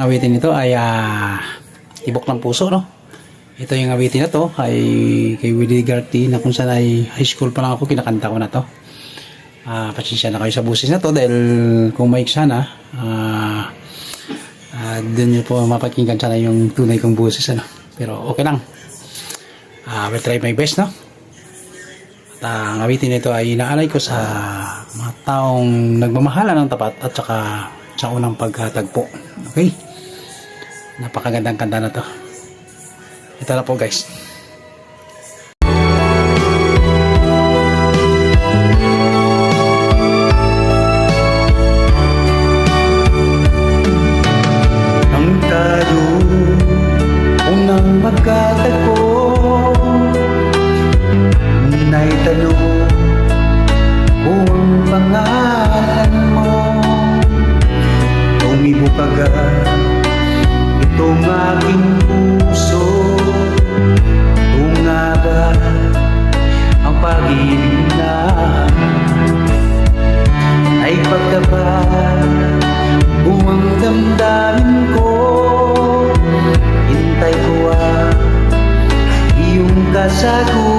Awitin nito ay Tibok ng Puso, no? Ito yung awitin na to ay kay Willie Garty na kung saan ay high school pa lang ako, kinakanta ko na to. Pasensya na kayo sa busis na to dahil kung maik sana doon nyo po mapakinggan sana yung tunay kong busis, ano? Pero okay lang. Will try my best, no? At ang awitin nito ay inaalay ko sa mga taong nagmamahala ng tapat at saka sa unang pagkatagpo. Okay? Napakagandang kanta na to. Ito na po, guys. Nang tayo unang magkatagpo, naitanong kung ang pangalan mo, tumibok agad itong aking puso. Kung nga ba ang pag-ibig na ay pagkabat buwang damdamin ko, hintay ko iyong kasagutan.